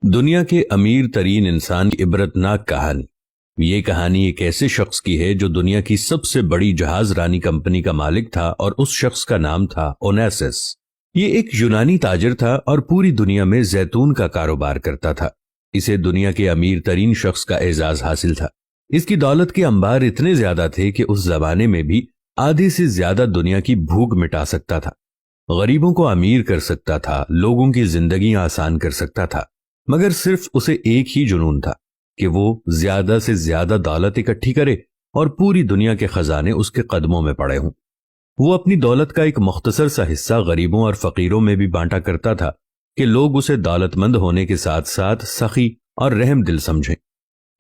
دنیا کے امیر ترین انسان کی عبرتناک کہانی۔ یہ کہانی ایک ایسے شخص کی ہے جو دنیا کی سب سے بڑی جہاز رانی کمپنی کا مالک تھا اور اس شخص کا نام تھا اونیسس۔ یہ ایک یونانی تاجر تھا اور پوری دنیا میں زیتون کا کاروبار کرتا تھا۔ اسے دنیا کے امیر ترین شخص کا اعزاز حاصل تھا۔ اس کی دولت کے انبار اتنے زیادہ تھے کہ اس زمانے میں بھی آدھی سے زیادہ دنیا کی بھوک مٹا سکتا تھا، غریبوں کو امیر کر سکتا تھا، لوگوں کی زندگیاں آسان کر سکتا تھا، مگر صرف اسے ایک ہی جنون تھا کہ وہ زیادہ سے زیادہ دولت اکٹھی کرے اور پوری دنیا کے خزانے اس کے قدموں میں پڑے ہوں۔ وہ اپنی دولت کا ایک مختصر سا حصہ غریبوں اور فقیروں میں بھی بانٹا کرتا تھا کہ لوگ اسے دولت مند ہونے کے ساتھ ساتھ سخی اور رحم دل سمجھیں۔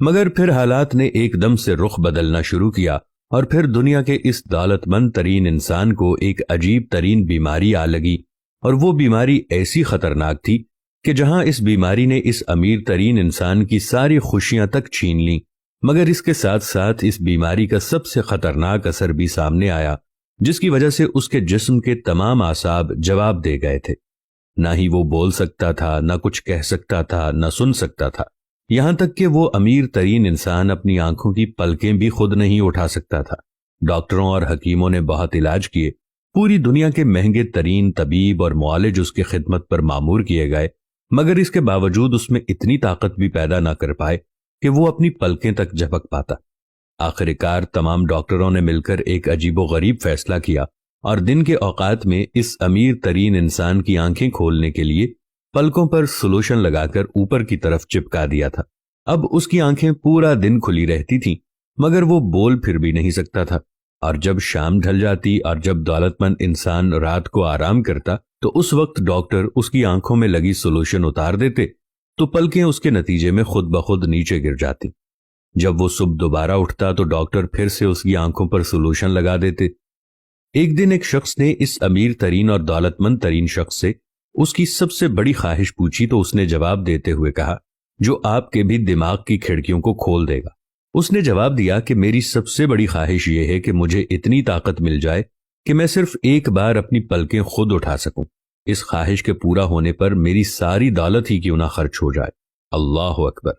مگر پھر حالات نے ایک دم سے رخ بدلنا شروع کیا اور پھر دنیا کے اس دولت مند ترین انسان کو ایک عجیب ترین بیماری آ لگی، اور وہ بیماری ایسی خطرناک تھی کہ جہاں اس بیماری نے اس امیر ترین انسان کی ساری خوشیاں تک چھین لیں، مگر اس کے ساتھ ساتھ اس بیماری کا سب سے خطرناک اثر بھی سامنے آیا، جس کی وجہ سے اس کے جسم کے تمام اعصاب جواب دے گئے تھے۔ نہ ہی وہ بول سکتا تھا، نہ کچھ کہہ سکتا تھا، نہ سن سکتا تھا، یہاں تک کہ وہ امیر ترین انسان اپنی آنکھوں کی پلکیں بھی خود نہیں اٹھا سکتا تھا۔ ڈاکٹروں اور حکیموں نے بہت علاج کیے، پوری دنیا کے مہنگے ترین طبیب اور معالج اس کی خدمت پر مامور کیے گئے، مگر اس کے باوجود اس میں اتنی طاقت بھی پیدا نہ کر پائے کہ وہ اپنی پلکیں تک جھپک پاتا۔ آخر کار تمام ڈاکٹروں نے مل کر ایک عجیب و غریب فیصلہ کیا اور دن کے اوقات میں اس امیر ترین انسان کی آنکھیں کھولنے کے لیے پلکوں پر سلوشن لگا کر اوپر کی طرف چپکا دیا تھا۔ اب اس کی آنکھیں پورا دن کھلی رہتی تھیں، مگر وہ بول پھر بھی نہیں سکتا تھا، اور جب شام ڈھل جاتی اور جب دولت مند انسان رات کو آرام کرتا تو اس وقت ڈاکٹر اس کی آنکھوں میں لگی سلوشن اتار دیتے تو پلکیں اس کے نتیجے میں خود بخود نیچے گر جاتی۔ جب وہ صبح دوبارہ اٹھتا تو ڈاکٹر پھر سے اس کی آنکھوں پر سلوشن لگا دیتے۔ ایک دن ایک شخص نے اس امیر ترین اور دولت مند ترین شخص سے اس کی سب سے بڑی خواہش پوچھی تو اس نے جواب دیتے ہوئے کہا، جو آپ کے بھی دماغ کی کھڑکیوں کو کھول دے گا۔ اس نے جواب دیا کہ میری سب سے بڑی خواہش یہ ہے کہ مجھے اتنی طاقت مل جائے کہ میں صرف ایک بار اپنی پلکیں خود اٹھا سکوں۔ اس خواہش کے پورا ہونے پر میری ساری دولت ہی کیوں نہ خرچ ہو جائے۔ اللہ اکبر!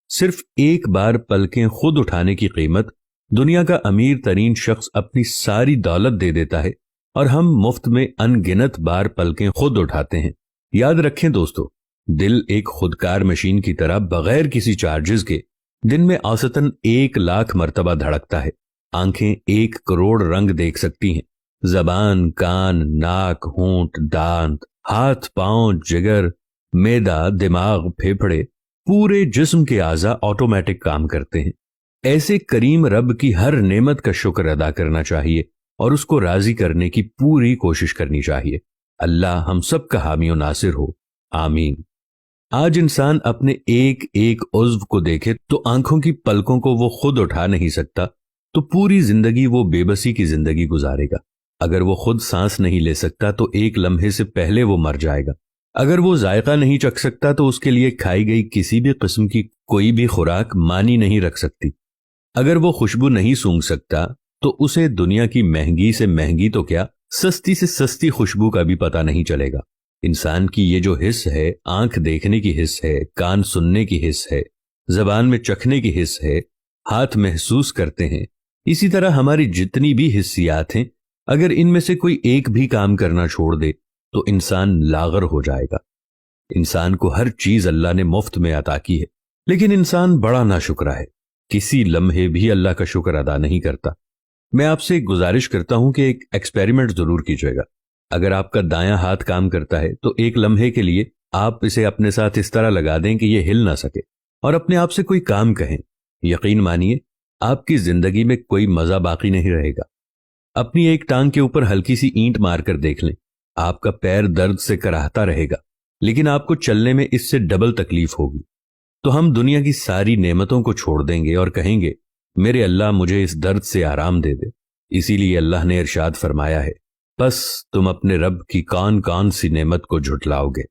صرف ایک بار پلکیں خود اٹھانے کی قیمت دنیا کا امیر ترین شخص اپنی ساری دولت دے دیتا ہے، اور ہم مفت میں ان گنت بار پلکیں خود اٹھاتے ہیں۔ یاد رکھیں دوستو، دل ایک خودکار مشین کی طرح بغیر کسی چارجز کے دن میں اوسطاً 1,00,000 مرتبہ دھڑکتا ہے۔ آنکھیں 1 کروڑ رنگ دیکھ سکتی ہیں، زبان، کان، ناک، ہونٹ، دانت، ہاتھ، پاؤں، جگر، معدہ، دماغ، پھیپھڑے، پورے جسم کے اعضاء آٹومیٹک کام کرتے ہیں۔ ایسے کریم رب کی ہر نعمت کا شکر ادا کرنا چاہیے اور اس کو راضی کرنے کی پوری کوشش کرنی چاہیے۔ اللہ ہم سب کا حامی و ناصر ہو، آمین۔ آج انسان اپنے ایک ایک عضو کو دیکھے تو آنکھوں کی پلکوں کو وہ خود اٹھا نہیں سکتا، تو پوری زندگی وہ بے بسی کی زندگی گزارے گا۔ اگر وہ خود سانس نہیں لے سکتا تو ایک لمحے سے پہلے وہ مر جائے گا۔ اگر وہ ذائقہ نہیں چکھ سکتا تو اس کے لیے کھائی گئی کسی بھی قسم کی کوئی بھی خوراک معنی نہیں رکھ سکتی۔ اگر وہ خوشبو نہیں سونگھ سکتا تو اسے دنیا کی مہنگی سے مہنگی تو کیا، سستی سے سستی خوشبو کا بھی پتہ نہیں چلے گا۔ انسان کی یہ جو حس ہے، آنکھ دیکھنے کی حس ہے، کان سننے کی حس ہے، زبان میں چکھنے کی حس ہے، ہاتھ محسوس کرتے ہیں، اسی طرح ہماری جتنی بھی حسیات ہیں، اگر ان میں سے کوئی ایک بھی کام کرنا چھوڑ دے تو انسان لاغر ہو جائے گا۔ انسان کو ہر چیز اللہ نے مفت میں عطا کی ہے، لیکن انسان بڑا ناشکرا ہے، کسی لمحے بھی اللہ کا شکر ادا نہیں کرتا۔ میں آپ سے ایک گزارش کرتا ہوں کہ ایک ایکسپیریمنٹ ضرور کیجیے گا۔ اگر آپ کا دایاں ہاتھ کام کرتا ہے تو ایک لمحے کے لیے آپ اسے اپنے ساتھ اس طرح لگا دیں کہ یہ ہل نہ سکے، اور اپنے آپ سے کوئی کام کہیں۔ یقین مانیے آپ کی زندگی میں کوئی مزہ باقی نہیں رہے گا۔ اپنی ایک ٹانگ کے اوپر ہلکی سی اینٹ مار کر دیکھ لیں، آپ کا پیر درد سے کراہتا رہے گا، لیکن آپ کو چلنے میں اس سے ڈبل تکلیف ہوگی۔ تو ہم دنیا کی ساری نعمتوں کو چھوڑ دیں گے اور کہیں گے، میرے اللہ مجھے اس درد سے آرام دے دے۔ اسی لیے اللہ نے ارشاد فرمایا ہے، بس تم اپنے رب کی کون کون سی نعمت کو جھٹلاؤ گے۔